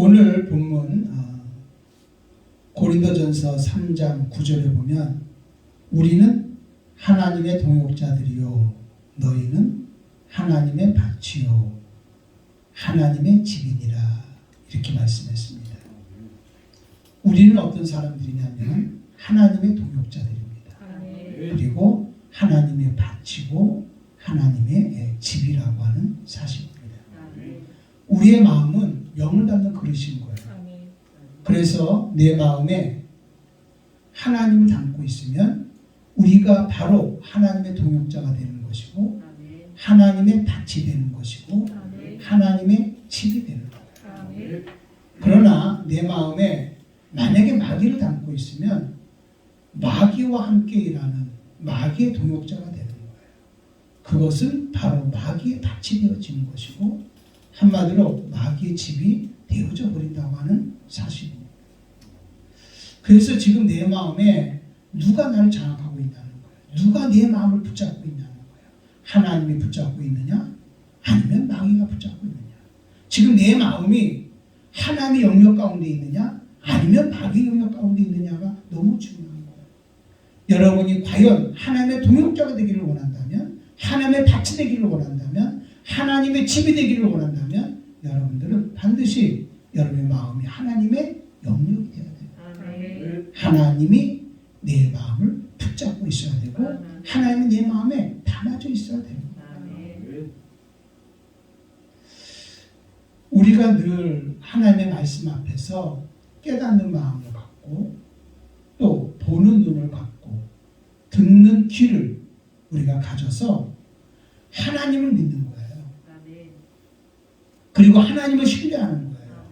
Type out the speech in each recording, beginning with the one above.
오늘 본문 고린도전서 3장 9절에 보면 우리는 하나님의 동역자들이요 너희는 하나님의 밭이요 하나님의 집이니라 이렇게 말씀했습니다. 우리는 어떤 사람들이냐면 하나님의 동역자들입니다. 그리고 하나님의 밭이고 하나님의 집이라고 하는 사실입니다. 우리의 마음은 영을 담는 그릇인 거예요. 그래서 내 마음에 하나님을 담고 있으면 우리가 바로 하나님의 동역자가 되는 것이고 하나님의 밭이 되는 것이고 하나님의 집이 되는 거예요. 그러나 내 마음에 만약에 마귀를 담고 있으면 마귀와 함께 일하는 마귀의 동역자가 되는 거예요. 그것은 바로 마귀의 밭이 되어지는 것이고 한마디로 마귀의 집이 되어져 버린다고 하는 사실입니다. 그래서 지금 내 마음에 누가 나를 장악하고 있다는 거예요. 누가 내 마음을 붙잡고 있냐는 거예요. 하나님이 붙잡고 있느냐 아니면 마귀가 붙잡고 있느냐. 지금 내 마음이 하나님의 영역 가운데 있느냐 아니면 마귀의 영역 가운데 있느냐가 너무 중요한 거예요. 여러분이 과연 하나님의 동역자가 되기를 원한다면 하나님의 밭이 되기를 원한다면 하나님의 집이 되기를 원한다면 여러분들은 반드시 여러분의 마음이 하나님의 영역이 되어야 돼요. 하나님이 내 마음을 붙잡고 있어야 되고 하나님은 내 마음에 담아져 있어야 됩니다. 우리가 늘 하나님의 말씀 앞에서 깨닫는 마음을 갖고 또 보는 눈을 갖고 듣는 귀를 우리가 가져서 하나님을 믿는 거예요. 그리고 하나님을 신뢰하는 거예요.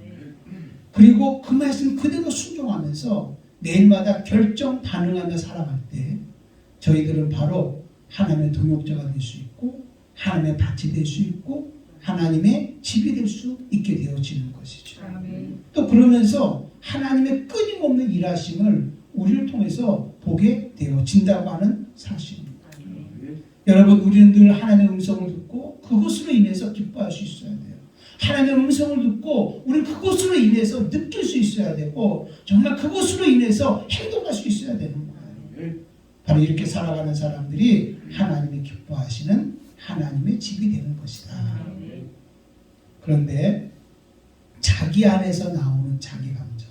그리고 그 말씀 그대로 순종하면서 매일마다 결정 반응하며 살아갈 때 저희들은 바로 하나님의 동역자가 될 수 있고 하나님의 밭이 될 수 있고 하나님의 집이 될 수 있게 되어지는 것이죠. 또 그러면서 하나님의 끊임없는 일하심을 우리를 통해서 보게 되어진다고 하는 사실입니다. 여러분 우리는 늘 하나님의 음성을 듣고 그것으로 인해서 기뻐할 수 있어야 돼요. 하나님의 음성을 듣고 우리는 그것으로 인해서 느낄 수 있어야 되고 정말 그것으로 인해서 행동할 수 있어야 되는 거예요. 바로 이렇게 살아가는 사람들이 하나님이 기뻐하시는 하나님의 집이 되는 것이다. 그런데 자기 안에서 나오는 자기 감정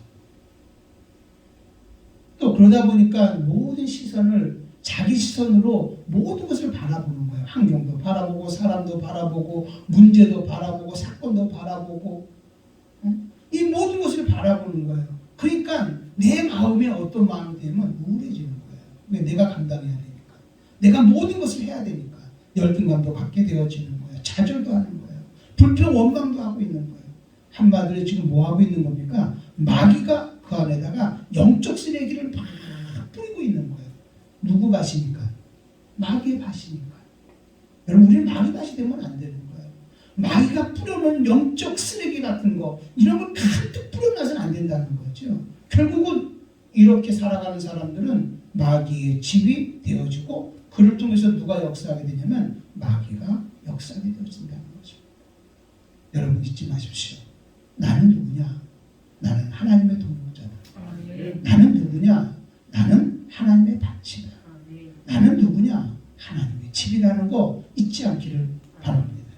또 그러다 보니까 모든 시선을 자기 시선으로 모든 것을 바라보는 거예요. 환경도 바라보고 사람도 바라보고 문제도 바라보고 사건도 바라보고 이 모든 것을 바라보는 거예요. 그러니까 내 마음에 어떤 마음이 되면 우울해지는 거예요. 왜? 내가 감당해야 되니까. 내가 모든 것을 해야 되니까. 열등감도 갖게 되어지는 거예요. 좌절도 하는 거예요. 불평 원망도 하고 있는 거예요. 한마디로 지금 뭐 하고 있는 겁니까? 마귀가 그 안에다가 영적 쓰레기를 막 뿌리고 있는 거예요. 누구 밭이니까? 마귀의 밭이니까. 여러분 우리는 마귀 밭이 되면 안 되는 거예요. 마귀가 뿌려놓은 영적 쓰레기 같은 거 이런 걸 가득 뿌려놔서는 안 된다는 거죠. 결국은 이렇게 살아가는 사람들은 마귀의 집이 되어지고 그를 통해서 누가 역사하게 되냐면 마귀가 역사하게 되어진다는 거죠. 여러분 잊지 마십시오. 나는 누구냐? 나는 하나님의 동역자다. 나는 누구냐? 나는 하나님의 밭이다. 나는 누구냐? 하나님의 집이라는 거 잊지 않기를 바랍니다.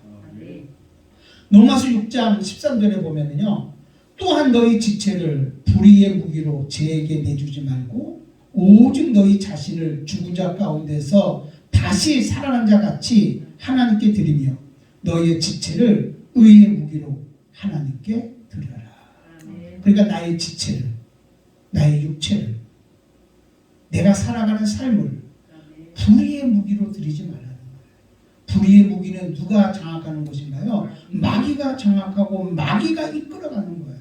로마서 6장 13절에 보면은요. 또한 너희 지체를 불의의 무기로 죄에게 내주지 말고 오직 너희 자신을 죽은 자 가운데서 다시 살아난 자 같이 하나님께 드리며 너희의 지체를 의의 무기로 하나님께 드려라. 그러니까 나의 지체를 나의 육체를 내가 살아가는 삶을 불의의 무기로 드리지 말라는 거예요. 불의의 무기는 누가 장악하는 것인가요? 마귀가 장악하고 마귀가 이끌어가는 거예요.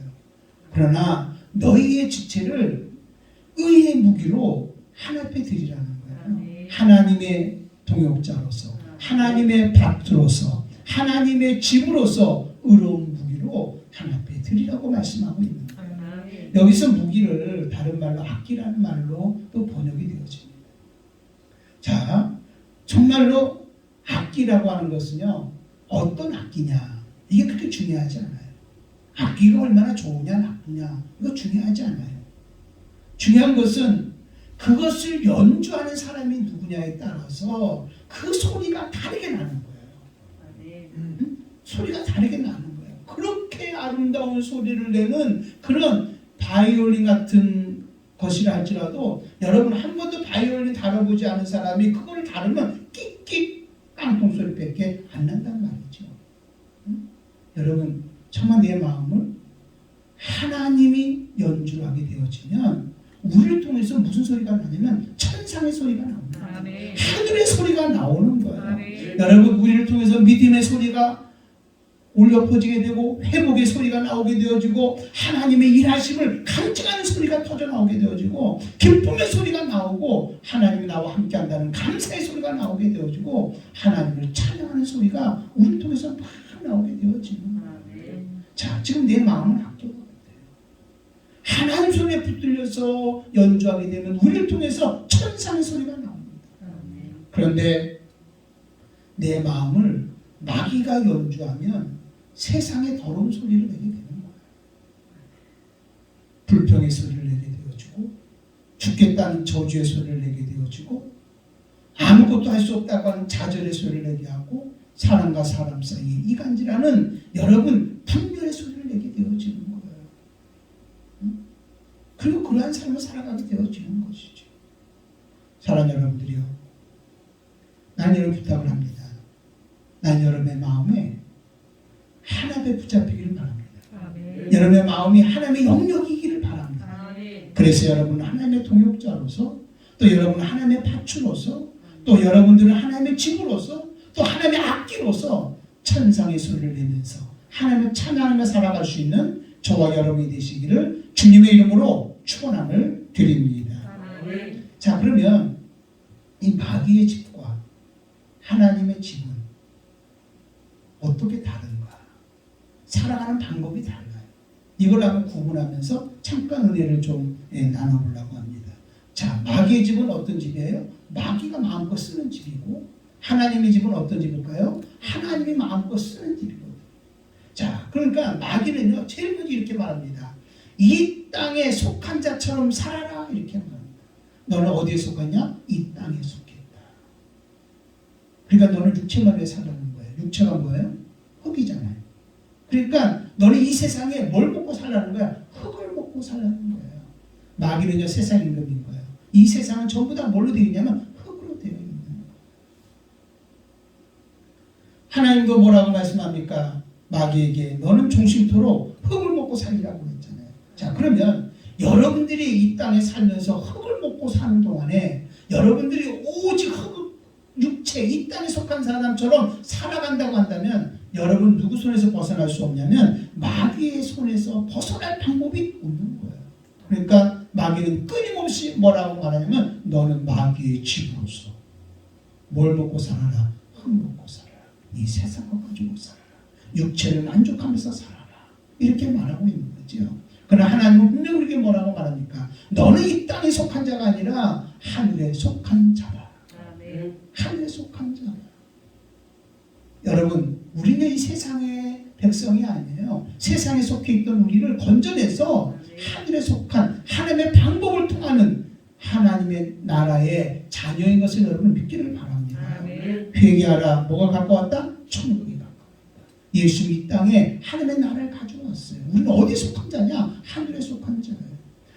그러나 너희의 지체를 의의 무기로 하나님께 드리라는 거예요. 하나님의 동역자로서 하나님의 밭으로서 하나님의 집으로서 의로운 무기로 하나님께 드리라고 말씀하고 있는 거예요. 여기서 무기를 다른 말로 악기라는 말로 또 번역이 되어집니다. 자, 정말로 악기라고 하는 것은요 어떤 악기냐 이게 그렇게 중요하지 않아요. 악기가 얼마나 좋으냐 나쁘냐 이거 중요하지 않아요. 중요한 것은 그것을 연주하는 사람이 누구냐에 따라서 그 소리가 다르게 나는 거예요. 소리가 다르게 나는 거예요. 그렇게 아름다운 소리를 내는 그런 바이올린 같은 것이라 할지라도 여러분 한 번도 바이올린 다뤄보지 않은 사람이 그거를 다루면 끽끽 깡통 소리밖에 안 난단 말이죠. 여러분 정말 내 마음을 하나님이 연주를 하게 되어지면 우리를 통해서 무슨 소리가 나냐면 천상의 소리가 나옵니다. 하늘의 소리가 나오는 거예요. 여러분 우리를 통해서 믿음의 소리가 울려 퍼지게 되고 회복의 소리가 나오게 되어지고 하나님의 일하심을 간증하는 소리가 터져 나오게 되어지고 기쁨의 소리가 나오고 하나님이 나와 함께한다는 감사의 소리가 나오게 되어지고 하나님을 찬양하는 소리가 우리를 통해서 막 나오게 되어지는 거예요. 자, 지금 내 마음은 악기가 같아요. 하나님 손에 붙들려서 연주하게 되면 우리를 통해서 천상의 소리가 나옵니다. 그런데 내 마음을 마귀가 연주하면 세상의 더러운 소리를 내게 되는 거예요. 불평의 소리를 내게 되어지고 죽겠다는 저주의 소리를 내게 되어지고 아무것도 할 수 없다고 하는 좌절의 소리를 내게 하고 사람과 사람 사이에 이간질하는 여러분 분별의 소리를 내게 되어지는 거예요. 그리고 그러한 삶을 살아가게 되어지는 것이죠. 사랑하는 여러분들이요, 난 여러분 부탁을 합니다. 난 여러분의 마음에 하나님의 붙잡히기를 바랍니다. 여러분의 마음이 하나님의 영역이기를 바랍니다. 그래서 여러분은 하나님의 동역자로서 또 여러분은 하나님의 밭으로서 또 여러분들은 하나님의 집으로서 또 하나님의 악기로서 천상의 소리를 내면서 하나님을 찬양하며 살아갈 수 있는 저와 여러분이 되시기를 주님의 이름으로 축원함을 드립니다. 자, 그러면 이 마귀의 집과 하나님의 집은 어떻게 다른가? 살아가는 방법이 달라요. 이걸 한번 구분하면서 잠깐 은혜를 좀 나눠보려고 합니다. 자, 마귀의 집은 어떤 집이에요? 마귀가 마음껏 쓰는 집이고 하나님의 집은 어떤 집일까요? 하나님이 마음껏 쓰는 집이거든요. 자, 그러니까 마귀는요, 제일 먼저 이렇게 말합니다. 이 땅에 속한 자처럼 살아라 이렇게 말합니다. 너는 어디에 속하냐? 이 땅에 속했다. 그러니까 너는 육체만 왜 살라는 거예요? 육체가 뭐예요? 흙이잖아요. 그러니까 너는 이 세상에 뭘 먹고 살라는 거야? 흙을 먹고 살라는 거예요. 마귀는요, 세상 임금인 거예요. 이 세상은 전부 다 뭘로 되어 있냐면 흙으로 되어 있는 거예요. 하나님도 뭐라고 말씀합니까? 마귀에게 너는 종신토록 흙을 먹고 살리라고 했잖아요. 자, 그러면 여러분들이 이 땅에 살면서 흙을 먹고 사는 동안에 여러분들이 오직 흙, 육체, 이 땅에 속한 사람처럼 살아간다고 한다면 여러분 누구 손에서 벗어날 수 없냐면 마귀의 손에서 벗어날 방법이 없는 거예요. 그러니까 마귀는 끊임없이 뭐라고 말하냐면 너는 마귀의 집으로서 뭘 먹고 살아라? 흙 먹고 살아라. 이 세상을 가지고 살아라. 육체를 만족하면서 살아라. 이렇게 말하고 있는 거죠. 그러나 하나님은 분명히 우리에게 뭐라고 말합니까? 너는 이 땅에 속한 자가 아니라 하늘에 속한 자라. 하늘에 속한 자라. 여러분, 우리는 이 세상의 백성이 아니에요. 세상에 속해 있던 우리를 건져내서 하늘에 속한 하나님의 방법을 통하는 하나님의 나라의 자녀인 것을 여러분 믿기를 바랍니다. 회개하라. 뭐가 갖고 왔다? 천국이 갖고 왔다. 예수 이 땅에 하나님의 나라를 가져왔어요. 우리는 어디에 속한 자냐? 하늘에 속한 자예요.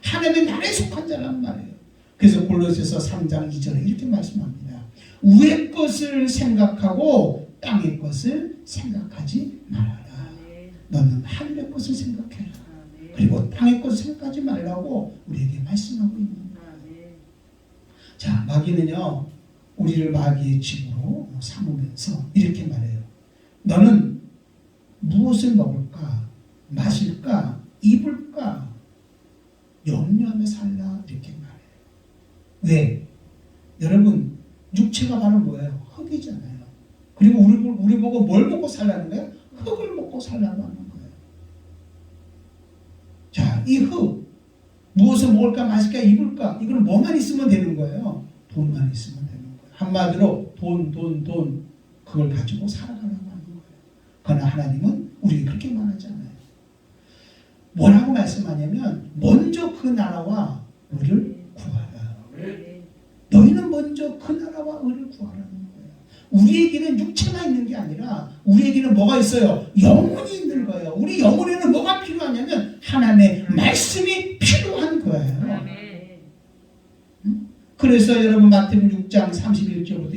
하나님의 나라에 속한 자란 말이에요. 그래서 골로새서 3장 2절에 이렇게 말씀합니다. 위의 것을 생각하고 땅의 것을 생각하지 말아라. 너는 하늘의 것을 생각해라. 그리고 땅의 것을 생각하지 말라고 우리에게 말씀하고 있는 거예요. 자, 마귀는요, 우리를 마귀의 집으로 삼으면서 이렇게 말해요. 너는 무엇을 먹을까, 마실까, 입을까 염려하며 살라 이렇게 말해요. 왜? 여러분, 육체가 바로 뭐예요? 흙이잖아요. 그리고 우리 보고 뭘 먹고 살라는 거예요? 흙을 먹고 살라고 하는 거예요. 자, 이 흙, 무엇을 먹을까, 마실까, 입을까, 이건 뭐만 있으면 되는 거예요? 돈만 있으면 되는 거예요. 한마디로 돈, 그걸 가지고 살아가려고 하는 거예요. 그러나 하나님은 우리에게 그렇게 말하지 않아요. 뭐라고 말씀하냐면 먼저 그 나라와 의를 구하라. 너희는 먼저 그 나라와 의를 구하라는 거예요. 우리에게는 육체가 있는 게 아니라 우리에게는 뭐가 있어요? 영혼이 있는 거예요. 우리 영혼에는 뭐가 필요하냐면 하나님의 말씀이 필요한 거예요. 그래서 여러분 마태복음 6장 31절부터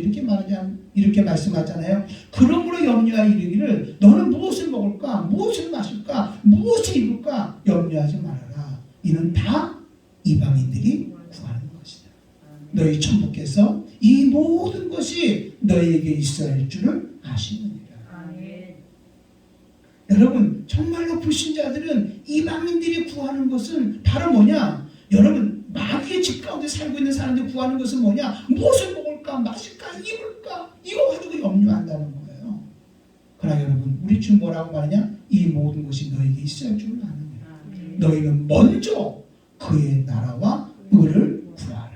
이렇게 말씀하잖아요. 그러므로 염려하여 이르기를 너는 무엇을 먹을까? 무엇을 마실까? 무엇을 입을까? 염려하지 말아라. 이는 다 이방인들이 구하는 것이다. 너희 천부께서 이 모든 것이 너희에게 있어야 할 줄을 아시느니라. 여러분 정말로 불신자들은 이방인들이 구하는 것은 바로 뭐냐? 여러분 마귀의 집 가운데 살고 있는 사람들이 구하는 것은 뭐냐? 무엇을 먹을까? 마실까? 입을까? 이거 가지고 염려한다는 거예요. 그러나 여러분 우리 주 뭐라고 말하냐? 이 모든 것이 너에게 있어야 할 줄을 아느니라. 너희는 먼저 그의 나라와 의를 구하라.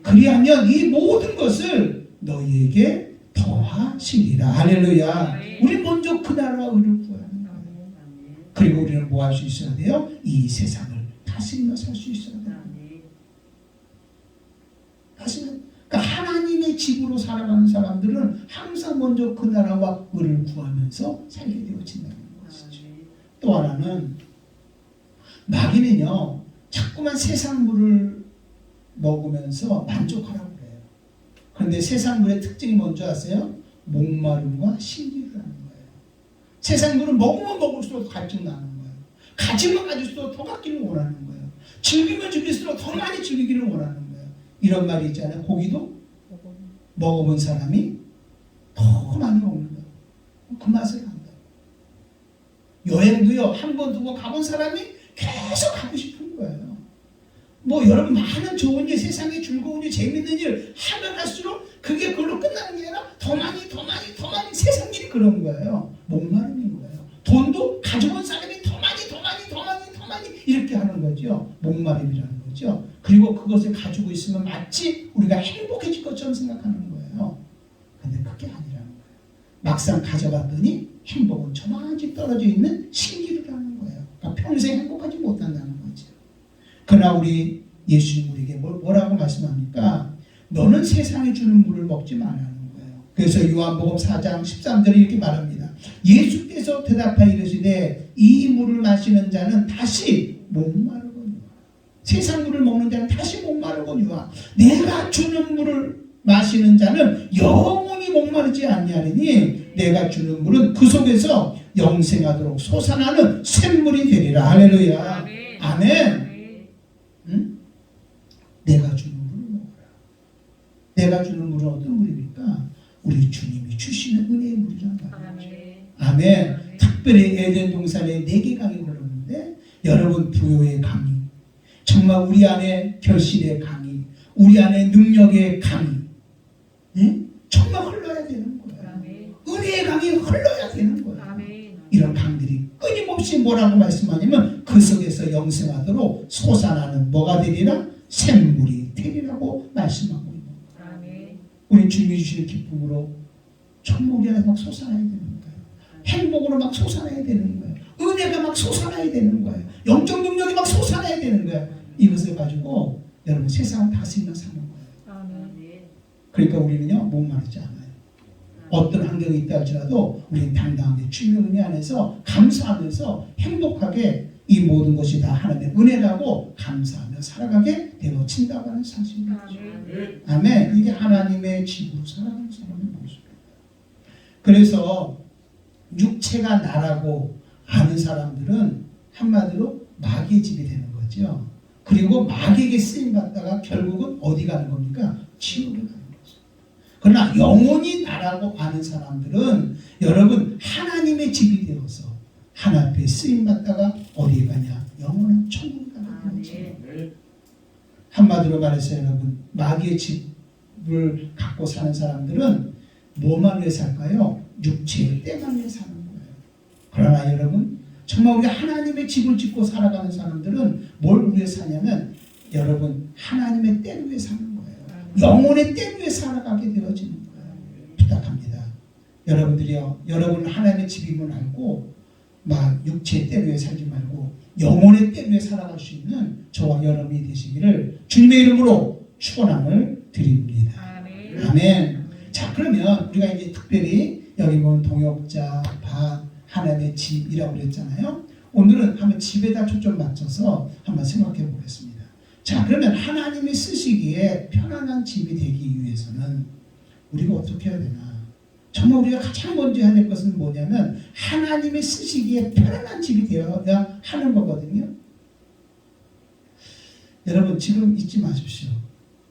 그리하면 이 모든 것을 너희에게 더하시리라. 할렐루야. 우리 먼저 그 나라와 의를 구하는 거예요. 그리고 우리는 뭐 할 수 있어야 돼요? 이 세상을 다스리며 살 수 있어야 돼요. 그러니까 하나님의 집으로 살아가는 사람들은 항상 먼저 그 나라와 의를 구하면서 살게 되어진다는 것이죠. 또 하나는 마귀는요 자꾸만 세상 물을 먹으면서 만족하라고 그래요. 그런데 세상 물의 특징이 뭔지 아세요? 목마름과 신기를 하는 거예요. 세상 물은 먹으면 먹을수록 갈증 나는 거예요. 가지면 가질수록 더 갖기를 원하는 거예요. 즐기면 즐길수록 더 많이 즐기기를 원하는 거예요. 이런 말이 있잖아요. 고기도 먹어본 사람이 더 많이 먹는 거예요. 그 맛을 안다. 여행도요 한 번 두고 가본 사람이 계속 가고 싶은 거예요. 뭐 여러분 많은 좋은 일, 세상에 즐거운 일, 재밌는 일 하면 할수록 그게 그걸로 끝나는 게 아니라 더 많이 세상 일이 그런 거예요. 목마름인 거예요. 돈도 가져온 사람이 더 많이 이렇게 하는 거죠. 목마름이라는 거죠. 그리고 그것을 가지고 있으면 마치 우리가 행복해질 것처럼 생각하는 거예요. 근데 그게 아니라는 거예요. 막상 가져갔더니 행복은 저만치 떨어져 있는 신기를 하는 거예요. 그러니까 평생 행복하지 못한다는 거죠. 그러나 우리 예수님 우리에게 뭐라고 말씀합니까? 너는 세상에 주는 물을 먹지 말라는 거예요. 그래서 요한복음 4장 13절에 이렇게 말합니다. 예수께서 대답하여 이르시되 이 물을 마시는 자는 다시 목마르거니와 세상 물을 먹는 자는 다시 목마르거니와 내가 주는 물을 마시는 자는 영원히 목마르지 아니하리니 내가 주는 물은 그 속에서 영생하도록 솟아나는 샘물이 되리라. 할렐루야. 아멘. 응? 내가 주는 물을 먹어라. 내가 주는 물은 어떤 물입니까? 우리 주님이 주시는 은혜의 물이란 말이죠. 아멘. 특별히 에덴 동산에 4개 강이 흘렀는데 여러분 부요의 강이 정말 우리 안에 결실의 강이 우리 안에 능력의 강이 정말 흘러야 되는 거예요. 은혜의 강이 흘러야 되는 거예요. 이런 강들이 끊임없이 뭐라고 말씀하냐면 그 속에서 영생하도록 솟아나는 뭐가 되리라? 샘물이 되리라고 말씀하고 있는 거예요. 우리 주님이 주시는 기쁨으로 정말 우리 안에 막 솟아나야 되는 거예요. 행복으로 막 솟아나야 되는 거예요. 은혜가 막 솟아나야 되는 거예요. 영적 능력이 막 솟아나야 되는 거예요. 이것을 가지고 여러분 세상을 다스리며 사는 거예요. 그러니까 우리는요 목마르지 않아요. 어떤 환경이 있다 할지라도 우리는 당당하게 주님의 은혜 안에서 감사하면서 행복하게 이 모든 것이 다 하나님의 은혜라고 감사하며 살아가게 되어진다고 하는 사실이죠. 아멘. 이게 하나님의 집으로 살아가는 사람의 모습이에요. 그래서 육체가 나라고 아는 사람들은 한마디로 마귀의 집이 되는 거죠. 그리고 마귀에게 쓰임받다가 결국은 어디 가는 겁니까? 지옥에 가는 거죠. 그러나 영혼이 나라고 아는 사람들은 여러분 하나님의 집이 되어서 하나님 앞에 쓰임받다가 어디에 가냐? 영원한 천국에 가는 거죠. 한마디로 말해서 여러분 마귀의 집을 갖고 사는 사람들은 뭐만 위해 살까요? 육체의 때만 위해 사는 거예요. 그러나 여러분 정말 우리 하나님의 집을 짓고 살아가는 사람들은 뭘 위해 사냐면 여러분 하나님의 때 위해 사는 거예요. 영혼의 때 위해 살아가게 되어지는 거예요. 부탁합니다. 여러분들이요, 여러분 하나님의 집임을 알고 막 육체의 때 위해 살지 말고 영혼의 때 위에 살아갈 수 있는 저와 여러분이 되시기를 주님의 이름으로 축원함을 드립니다. 아멘. 자, 그러면 우리가 이제 특별히 여기 보면 동역자, 밭, 하나님의 집이라고 그랬잖아요. 오늘은 한번 집에다 초점 맞춰서 한번 생각해 보겠습니다. 자, 그러면 하나님이 쓰시기에 편안한 집이 되기 위해서는 우리가 어떻게 해야 되나? 정말 우리가 가장 먼저 해야 될 것은 뭐냐면 하나님이 쓰시기에 편안한 집이 되어야 하는 거거든요. 여러분 지금 잊지 마십시오.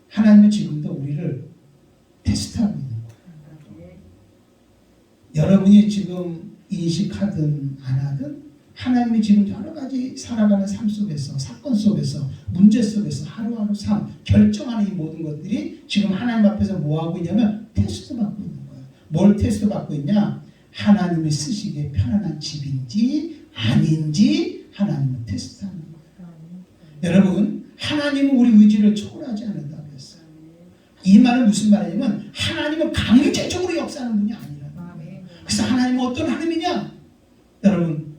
하나님은 지금도 우리를 테스트하고 있는 거예요. 여러분이 지금 인식하든 안 하든 하나님이 지금 여러 가지 살아가는 삶 속에서, 사건 속에서, 문제 속에서 하루하루 삶, 결정하는 이 모든 것들이 지금 하나님 앞에서 뭐하고 있냐면 테스트 받고 있는 거예요. 뭘 테스트 받고 있냐? 하나님이 쓰시기에 편안한 집인지 아닌지 하나님은 테스트하는 거예요. 여러분, 하나님은 우리 의지를 초월하지 않는다고 했어요. 이 말은 무슨 말이냐면 하나님은 강제적으로 역사하는 분이 아니라는 거예요. 그래서 하나님은 어떤 하나님이냐? 여러분,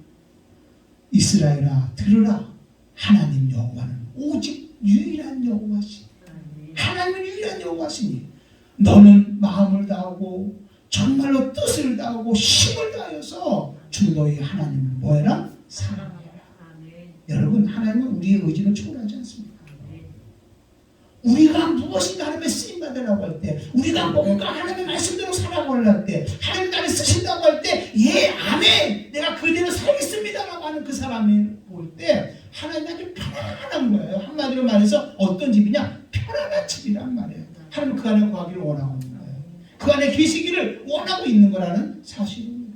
이스라엘아 들으라. 하나님 여호와는 오직 유일한 여호와시니, 하나님은 유일한 여호와시니 너는 마음을 다하고 정말로 뜻을 다하고 힘을 다하여서 주 너희 하나님을 뭐해라? 사랑해라. 여러분, 하나님은 우리의 의지를 초월하지 않습니다. 우리가 무엇인가 하나님의 쓰임받으라고 할 때, 우리가 뭔가 하나님의 말씀대로 살아가려고 할 때, 하나님 나를 쓰신다고 할 때, 예, 아멘, 내가 그대로 살겠습니다라고 하는 그 사람이 볼 때 하나님 아주 편안한 거예요. 한마디로 말해서 어떤 집이냐? 편안한 집이란 말이에요. 하나님 그 안에 거하기를 원하고 있는 거예요. 그 안에 계시기를 원하고 있는 거라는 사실입니다.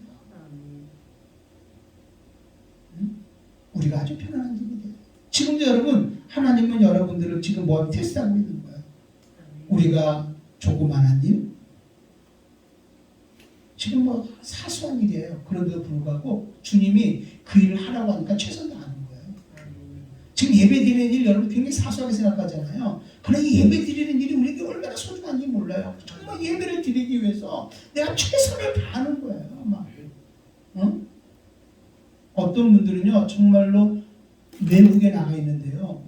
우리가 아주 편안한 집이 돼요. 지금도 여러분, 하나님은 여러분들을 지금 뭐 테스트하고 있는 거예요. 우리가 조그만한 일, 지금 뭐 사소한 일이에요. 그런데도 불구하고 주님이 그 일을 하라고 하니까 최선 다하는 거예요. 지금 예배 드리는 일 여러분 굉장히 사소하게 생각하잖아요. 그러나 이 예배 드리는 일이 우리에게 얼마나 소중한지 몰라요. 정말 예배를 드리기 위해서 내가 최선을 다하는 거예요. 막. 어떤 분들은요 정말로 외국에 나가 있는데요.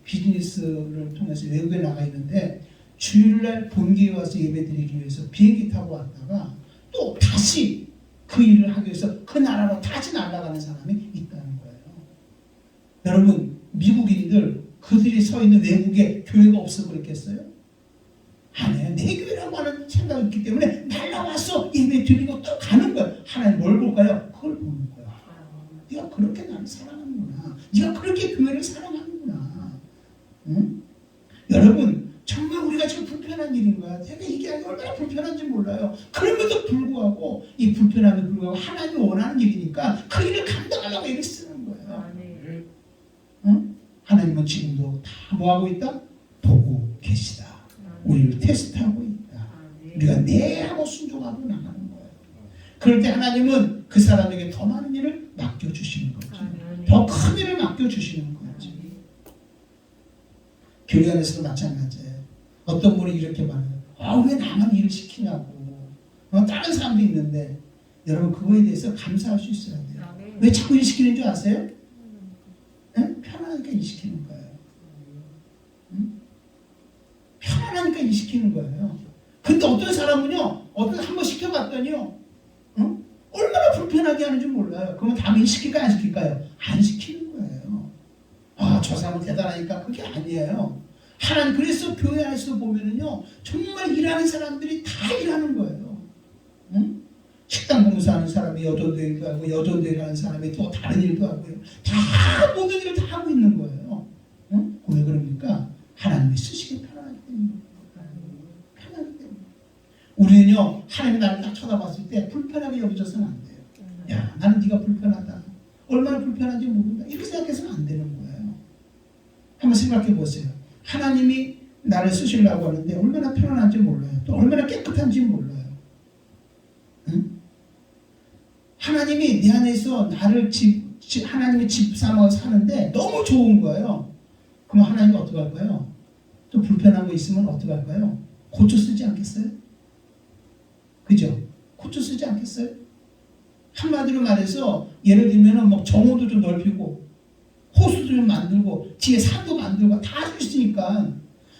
비즈니스를 통해서 외국에 나가 있는데 주일날 본교에 와서 예배드리기 위해서 비행기 타고 왔다가 또 다시 그 일을 하기 위해서 그 나라로 다시 날아가는 사람이 있다는 거예요. 여러분, 미국인들 그들이 서 있는 외국에 교회가 없어 그랬겠어요? 아니에요. 내 교회라고 하는 생각이 있기 때문에 날아와서 예배 드리고 또 가는 거예요. 하나님 뭘 볼까요? 그걸 보는 거예요. 네가 그렇게 나를 사랑하는구나. 네가 그렇게 교회를 사랑하는구나. 응? 여러분, 정말 우리가 지금 불편한 일인 거야. 제가 이게 얼마나 불편한지 몰라요. 그럼에도 불구하고 이 불편함에 불구하고 하나님이 원하는 일이니까 그 일을 감당하려고 애를 쓰는 거예요. 응? 하나님은 지금도 다 뭐하고 있다? 보고 계시다. 우리를 테스트하고 있다. 우리가 네 하고 순종하고 나가는 거예요. 그럴 때 하나님은 그 사람에게 더 많은 일을 맡겨주시는 거죠. 더 큰 일을 맡겨주시는 거죠. 교회 안에서도 마찬가지예요. 어떤 분이 이렇게 말해요. 왜 나만 일을 시키냐고. 다른 사람도 있는데 여러분 그거에 대해서 감사할 수 있어야 돼요. 왜 자꾸 일 시키는 줄 아세요? 네? 편안하니까 일 시키는 거예요. 편안하니까 일 시키는 거예요. 근데 어떤 사람은요, 한번 시켜봤더니요, 얼마나 불편하게 하는지 몰라요. 그러면 다음에 일 시킬까요? 안 시킬까요? 안 시키는 거예요. 저 사람은 대단하니까 그게 아니에요. 하나님, 그래서 교회 안에서 보면은요, 정말 일하는 사람들이 다 일하는 거예요. 응? 식당 봉사하는 사람이 여전도 일도 하고, 여전도 일하는 사람이 또 다른 일도 하고요. 다 모든 일을 다 하고 있는 거예요. 응? 왜 그럽니까? 하나님이 쓰시기 편하기 때문에. 편하기 때문에. 우리는요, 하나님이 나를 딱 쳐다봤을 때 불편하게 여겨져서는 안 돼요. 야, 나는 네가 불편하다. 얼마나 불편한지 모른다. 이렇게 생각해서는 안 되는 거예요. 한번 생각해 보세요. 하나님이 나를 쓰시려고 하는데 얼마나 편안한지 몰라요. 또 얼마나 깨끗한지 몰라요. 응? 하나님이 내 안에서 나를 하나님의 집 삼아 사는데 너무 좋은 거예요. 그럼 하나님은 어떻게 할까요? 좀 불편한 거 있으면 어떻게 할까요? 고쳐 쓰지 않겠어요? 그죠? 고쳐 쓰지 않겠어요? 한마디로 말해서 예를 들면 뭐 정원도 좀 넓히고 호수도 좀 만들고 뒤에 산도 만들고 다 할 수 있으니까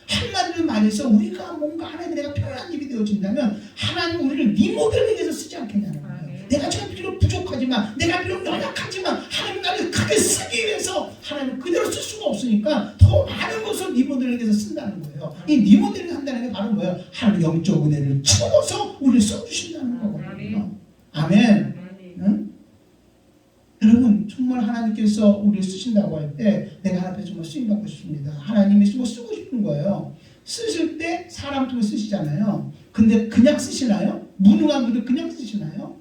한마디로 말해서 우리가 뭔가 하나님 내가 편한 입이 되어진다면 하나님 우리를 리모델링해서 쓰지 않겠냐는 거예요. 내가 참 비록 부족하지만 내가 비록 연약하지만 하나님 나를 크게 쓰기 위해서 하나님 그대로 쓸 수가 없으니까 더 많은 것을 리모델링해서 쓴다는 거예요. 이 리모델링 한다는 게 바로 뭐예요? 하나님 영적 은혜를 채워서 우리를 써주신다는 거거든요. 아멘. 응? 여러분 정말 하나님께서 우리를 쓰신다고 할 때 내가 하나님 앞에 정말 쓰임받고 싶습니다. 하나님이 쓰고 싶은 거예요. 쓰실 때 사람 통해 쓰시잖아요. 근데 그냥 쓰시나요? 무능한 분들 그냥 쓰시나요?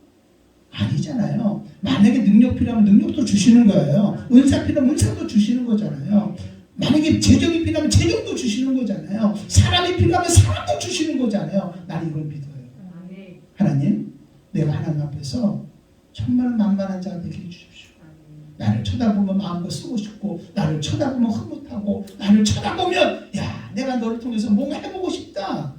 아니잖아요. 만약에 능력 필요하면 능력도 주시는 거예요. 은사 필요하면 은사도 주시는 거잖아요. 만약에 재정이 필요하면 재정도 주시는 거잖아요. 사람이 필요하면 사람도 주시는 거잖아요. 나는 이걸 믿어요. 하나님, 내가 하나님 앞에서 정말 만만한 자가 되게 해주십시오. 나를 쳐다보면 마음껏 쓰고 싶고 나를 쳐다보면 흐뭇하고 나를 쳐다보면 야 내가 너를 통해서 뭔가 해보고 싶다.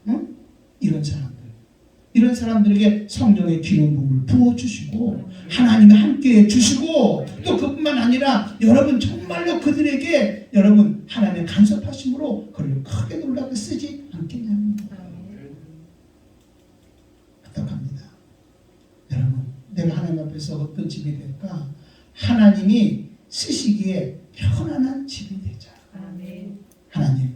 응? 이런 사람들에게 성령의 기름 부음을 부어주시고 하나님이 함께해 주시고 또 그뿐만 아니라 여러분 정말로 그들에게 여러분 하나님의 간섭하심으로 그를 크게 놀라게 쓰지 않겠냐는 거예요. 부탁합니다. 여러분 내가 하나님 앞에서 어떤 집이 될까? 하나님이 쓰시기에 편안한 집이 되자. 하나님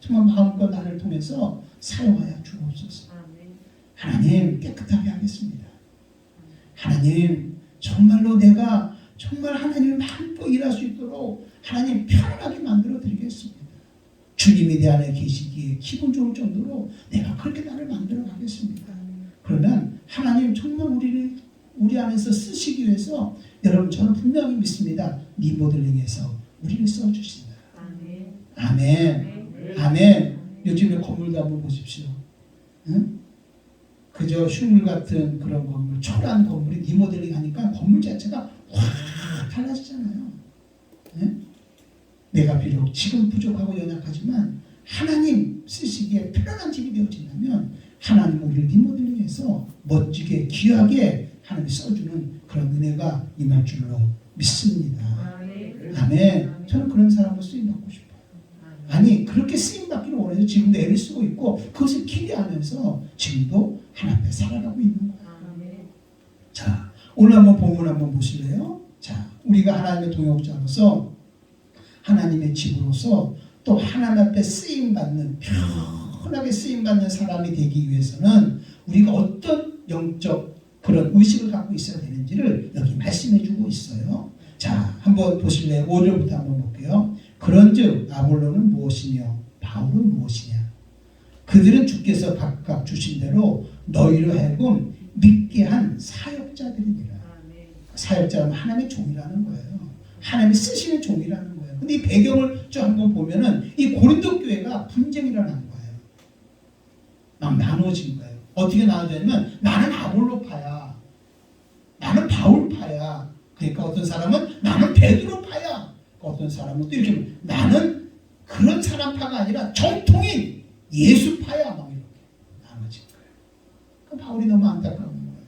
정말 마음껏 나를 통해서 사용하여 주옵소서. 하나님 깨끗하게 하겠습니다. 하나님 정말로 내가 정말 하나님을 마음껏 일할 수 있도록 하나님 편안하게 만들어 드리겠습니다. 주님이 내 안에 계시기에 기분 좋을 정도로 내가 그렇게 나를 만들어 가겠습니다. 그러면 하나님 정말 우리 안에서 쓰시기 위해서 여러분 저는 분명히 믿습니다. 리모델링해서 우리를 써주신다. 아멘. 아멘. 요즘에 건물도 한번 보십시오. 응? 그저 흉물 같은 그런 건물, 초라한 건물이 리모델링 하니까 건물 자체가 확 달라지잖아요. 네? 내가 비록 지금 부족하고 연약하지만 하나님 쓰시기에 편안한 집이 되어진다면 하나님 우리를 리모델링해서 멋지게 귀하게 하나님이 써주는 그런 은혜가 임할 줄로 믿습니다. 아멘. 저는 그런 사람으로 쓰임받고 싶어요. 아니 그렇게 쓰임받기를 원해서 지금도 애를 쓰고 있고 그것을 기대하면서 지금도 하나님 앞에 살아가고 있는 거예요. 자 오늘 한번 본문 한번 보실래요? 자 우리가 하나님의 동역자로서 하나님의 집으로서 또 하나님 앞에 쓰임받는 편하게 쓰임받는 사람이 되기 위해서는 우리가 어떤 영적 그런 의식을 갖고 있어야 되는지를 여기 말씀해 주고 있어요. 자 한번 보실래요? 5절부터 한번 볼게요. 그런즉 아볼로는 무엇이며 바울은 무엇이냐? 그들은 주께서 각각 주신 대로 너희로 하여금 믿게 한 사역자들이니라. 사역자는 하나님의 종이라는 거예요. 하나님이 쓰시는 종이라는 거예요. 근데 이 배경을 좀 한번 보면은 이 고린도 교회가 분쟁이 일어난 거예요. 막 나누어진 거예요. 어떻게 나누어졌냐면 나는 아볼로파야. 나는 바울파야. 그러니까 어떤 사람은 나는 베드로파야. 어떤 사람은 또 이렇게 나는 그런 사람파가 아니라 정통인 예수파야. 막 이렇게 나눠진 거예요. 그러니까 바울이 너무 안타까운 거예요.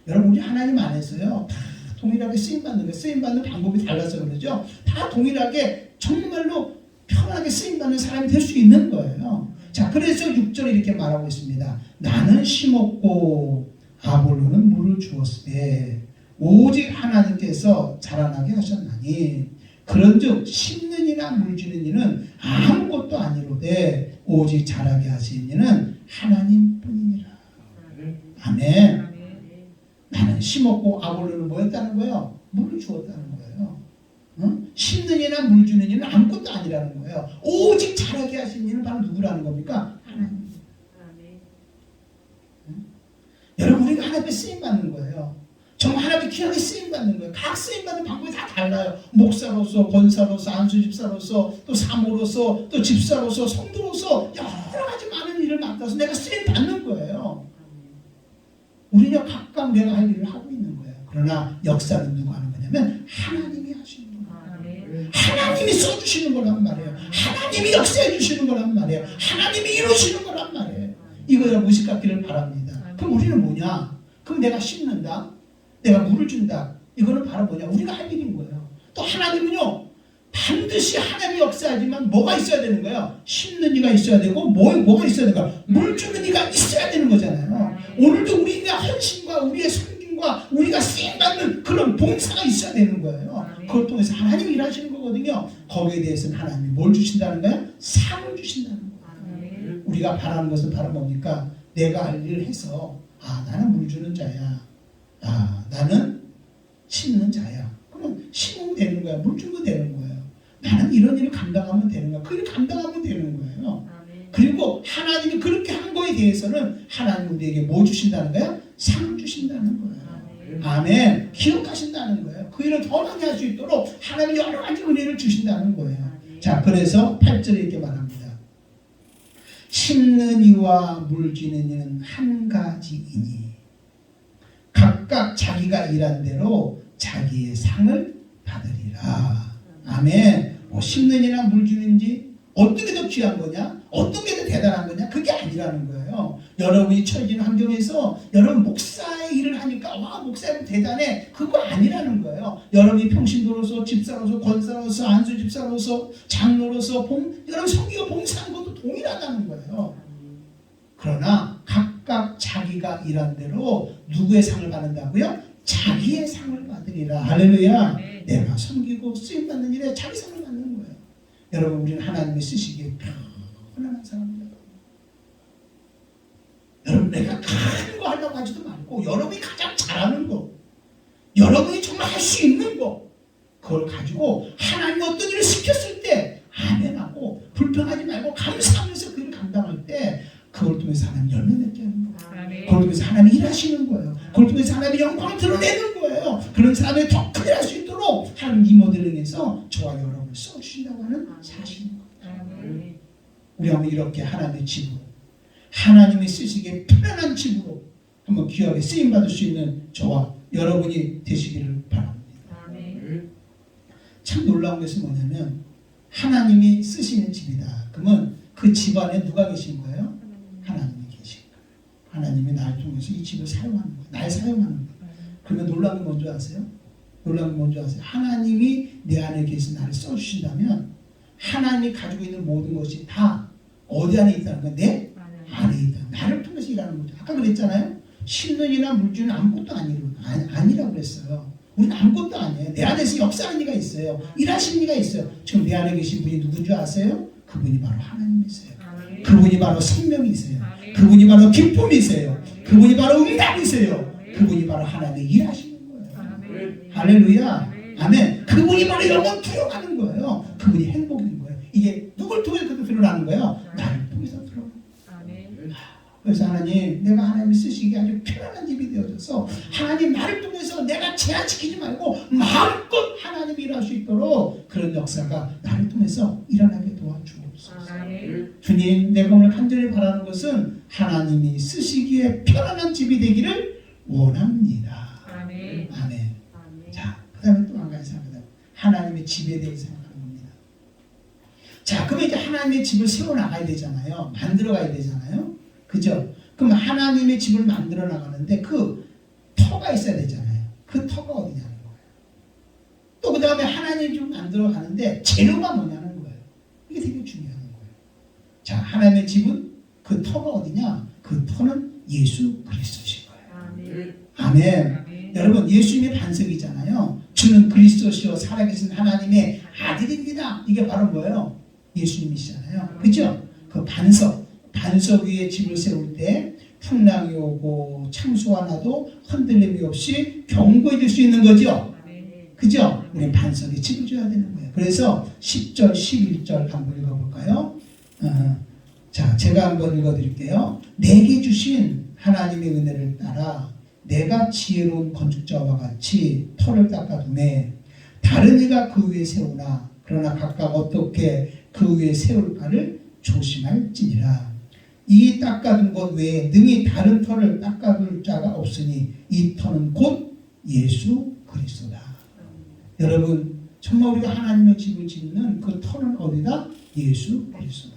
여러분 우리 하나님 안에서요. 다 동일하게 쓰임받는 거예요. 쓰임받는 방법이 달라서 그러죠. 다 동일하게 정말로 편하게 쓰임받는 사람이 될 수 있는 거예요. 자 그래서 6절에 이렇게 말하고 있습니다. 나는 심었고 아볼로는 물을 주었으되 오직 하나님께서 자라나게 하셨나니 그런즉 심는 이나 물 주는 이는 아무것도 아니로되 오직 자라게 하시는 이는 하나님뿐이니라. 아멘. 나는 심었고 아볼로는 뭐였다는 거예요? 물을 주었다는 거예요. 응? 심는 이나 물 주는 이는 아무것도 아니라는 거예요. 오직 자라게 하시는 이는 바로 누구라는 겁니까? 하나님. 응? 여러분 우리가 하나님께 쓰임받는 거예요. 정말 하나님께 귀하게 쓰임받는 거예요. 각 쓰임받는 방법이 다 달라요. 목사로서, 권사로서, 안수집사로서, 또 사모로서, 또 집사로서, 성도로서 여러 가지 많은 일을 맡아서 내가 쓰임받는 거예요. 우리는 각각 내가 할 일을 하고 있는 거예요. 그러나 역사는 누가 하는 거냐면 하나님이 하시는 거예요. 하나님이 써주시는 거란 말이에요. 하나님이 역사해 주시는 거란 말이에요. 하나님이 이루시는 거란 말이에요. 이거 여러분 의식 갖기를 바랍니다. 그럼 우리는 뭐냐? 그럼 내가 심는다? 내가 물을 준다. 이거는 바로 뭐냐? 우리가 할 일인 거예요. 또 하나님은요, 반드시 하나님이 역사하지만 뭐가 있어야 되는 거예요? 심는 이가 있어야 되고 뭐가 있어야 되는 거야? 물 주는 이가 있어야 되는 거잖아요. 오늘도 우리가 헌신과 우리의 섬김과 우리가 쓰임받는 그런 봉사가 있어야 되는 거예요. 그걸 통해서 하나님이 일하시는 거거든요. 거기에 대해서는 하나님이 뭘 주신다는 거야? 상을 주신다는 거예요. 우리가 바라는 것은 바로 뭡니까? 내가 할 일을 해서 나는 물 주는 자야. 나는 심는 자야. 그러면 심으면 되는 거야. 물 주면 되는 거예요. 나는 이런 일을 감당하면 되는 거야. 그 일을 감당하면 되는 거예요. 그리고 하나님이 그렇게 한 거에 대해서는 하나님 우리에게 뭐 주신다는 거야? 상 주신다는 거예요. 아멘. 기억하신다는 거예요. 그 일을 더 많이 할 수 있도록 하나님이 여러 가지 은혜를 주신다는 거예요. 자, 그래서 8절에 이렇게 말합니다. 심는 이와 물 주는 이는 한 가지이니 각각 자기가 일한 대로 자기의 상을 받으리라. 아멘. 심는 이나 물 주는지 어떤 게 더 귀한 거냐? 어떤 게 더 대단한 거냐? 그게 아니라는 거예요. 여러분이 처해진 환경에서 여러분 목사의 일을 하니까 목사님 대단해. 그거 아니라는 거예요. 여러분이 평신도로서 집사로서 권사로서 안수 집사로서 장로로서 여러분 성기가 봉사한 것도 동일하다는 거예요. 그러나 각각 자기가 일한 대로 누구의 상을 받는다고요? 자기의 상을 받으리라. 할렐루야. 내가 섬기고 쓰임받는 일에 자기 상을 받는 거예요. 여러분 우리는 하나님이 쓰시기에 편안한 사람입니다. 여러분 내가 큰 거 하려고 하지도 말고 여러분이 가장 잘하는 거, 여러분이 정말 할 수 있는 거, 그걸 가지고 하나님이 어떤 일을 시켰을 때 아멘하고 불평하지 말고 감사하면서 그 일을 감당할 때 그걸 통해서 하나님 열매 맺게 하는 거예요. 그걸 통해서 하나님이 일하시는 거예요. 그걸 통해서 하나님의 영광을 드러내는 거예요. 그런 사람이 더 크게 할 수 있도록 하나님 이 모델을 통해서 저와 여러분을 써주신다고 하는 사실인 거예요. 우리 한번 이렇게 하나님의 집으로, 하나님이 쓰시기에 편안한 집으로 한번 귀하게 쓰임받을 수 있는 저와 여러분이 되시기를 바랍니다. 참 놀라운 것이 뭐냐면 하나님이 쓰시는 집이다. 그러면 그 집 안에 누가 계신 거예요? 하나님이 계신 거예요. 하나님이 나를 통해서 이 집을 사용하는 거예요. 날 사용하는 거예요. 그러면 놀라운 게 뭔지 아세요? 놀라운 게 뭔지 아세요? 하나님이 내 안에 계신 나를 써주신다면 하나님이 가지고 있는 모든 것이 다 어디 안에 있다는 거예요? 내 안에 있다. 나를 통해서 일하는 거죠. 아까 그랬잖아요. 심는 이나 물주는 아무것도 아니라고 그랬어요. 우리는 아무것도 아니에요. 내 안에서 역사하는 이가 있어요. 일하시는 이가 있어요. 지금 내 안에 계신 분이 누군지 아세요? 그분이 바로 하나님이세요. 그분이 바로 생명이세요. 그분이 바로 기쁨이세요. 그분이 바로 응답이세요. 그분이 바로 하나님의 일하시는 거예요. 할렐루야. 아멘. 그분이 바로 영원 드러나는 거예요. 그분이 행복인 거예요. 이게 누굴 통해서 드러나는 거예요? 나를 통해서 드러나는 거예요. 그래서 하나님, 내가 하나님이 쓰시기에 아주 편안한 집이 되어져서 하나님 나를 통해서 내가 제한시키지 말고 마음껏 하나님이 일할 수 있도록 그런 역사가 나를 통해서 일어나게 도와주옵소서. 주님, 내가 오늘 간절히 바라는 것은 하나님이 쓰시기에 편안한 집이 되기를 원합니다. 아멘. 자, 그 다음에 또 한 가지 생각합니다. 하나님의 집에 대해서 생각하는 겁니다. 자, 그러면 이제 하나님의 집을 세워나가야 되잖아요. 만들어가야 되잖아요. 그죠? 그럼 하나님의 집을 만들어 나가는데 그 터가 있어야 되잖아요. 그 터가 어디냐는 거예요. 또 그 다음에 하나님의 집을 만들어 가는데 재료가 뭐냐는 거예요. 이게 되게 중요한 거예요. 자, 하나님의 집은 그 터가 어디냐? 그 터는 예수 그리스도신 거예요. 아멘. 여러분, 예수님의 반석이잖아요. 주는 그리스도시요 살아계신 하나님의 아들입니다. 이게 바로 뭐예요? 예수님이시잖아요. 그죠? 그 반석 위에 집을 세울 때 풍랑이 오고 창수가 나도 흔들림이 없이 견고해질 수 있는 거죠. 그죠? 우리 반석에 집을 줘야 되는 거예요. 그래서 10절, 11절 한번 읽어볼까요? 자, 제가 한번 읽어드릴게요. 내게 주신 하나님의 은혜를 따라 내가 지혜로운 건축자와 같이 터를 닦아두매 다른 이가 그 위에 세우나 그러나 각각 어떻게 그 위에 세울까를 조심할지니라. 이 닦아둔 것 외에 능히 다른 터를 닦아둘 자가 없으니 이 터는 곧 예수 그리스도다. 여러분, 정말 우리가 하나님의 집을 짓는 그 터는 어디다? 예수 그리스도다.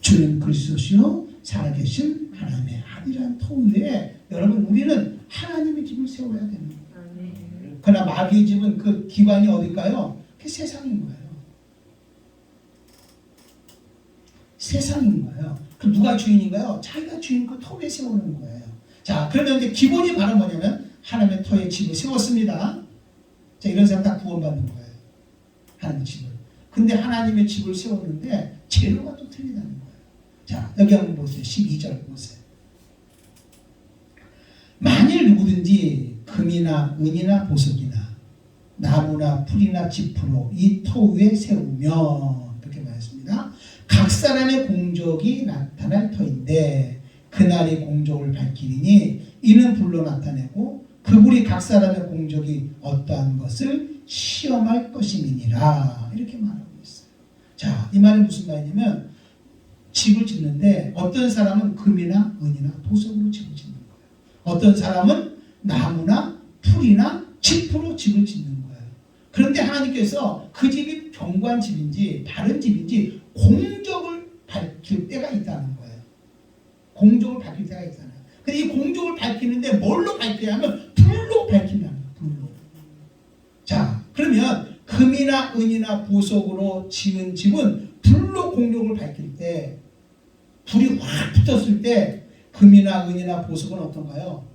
주는 그리스도시요 살아계신 하나님의 아들이라는 터 위에 여러분 우리는 하나님의 집을 세워야 되는 거예요. 그러나 마귀의 집은 그 기관이 어딜까요? 그게 세상인 거예요. 세상인 거예요. 그 누가 주인인가요? 자기가 주인 그 터에 세우는 거예요. 자, 그러면 이제 기본이 바로 뭐냐면 하나님의 터에 집을 세웠습니다. 자, 이런 사람 다 구원받는 거예요. 하나님의 집을. 근데 하나님의 집을 세웠는데 재료가 또 틀리다는 거예요. 자, 여기 한번 보세요. 12절 보세요. 만일 누구든지 금이나 은이나 보석이나 나무나 풀이나 지푸로 이 터 위에 세우면, 이렇게 말했습니다. 각 사람의 공적이 나타날 터인데 그날이 공적을 밝히리니 이는 불로 나타내고 그 불이 각 사람의 공적이 어떠한 것을 시험할 것임이니라. 이렇게 말하고 있어요. 자, 이 말이 무슨 말이냐면 집을 짓는데 어떤 사람은 금이나 은이나 보석으로 집을 짓는 거예요. 어떤 사람은 나무나 풀이나 지푸로 집을 짓는 거예요. 그런데 하나님께서 그 집이 견고한 집인지 바른 집인지 공적을 밝힐 때가 있다는 거예요. 공적을 밝힐 때가 있잖아요. 근데 이 공적을 밝히는데 뭘로 밝혀야 하면 불로 밝힌다는 거예요. 불로. 자, 그러면 금이나 은이나 보석으로 지은 집은 불로 공적을 밝힐 때, 불이 확 붙었을 때 금이나 은이나 보석은 어떤가요?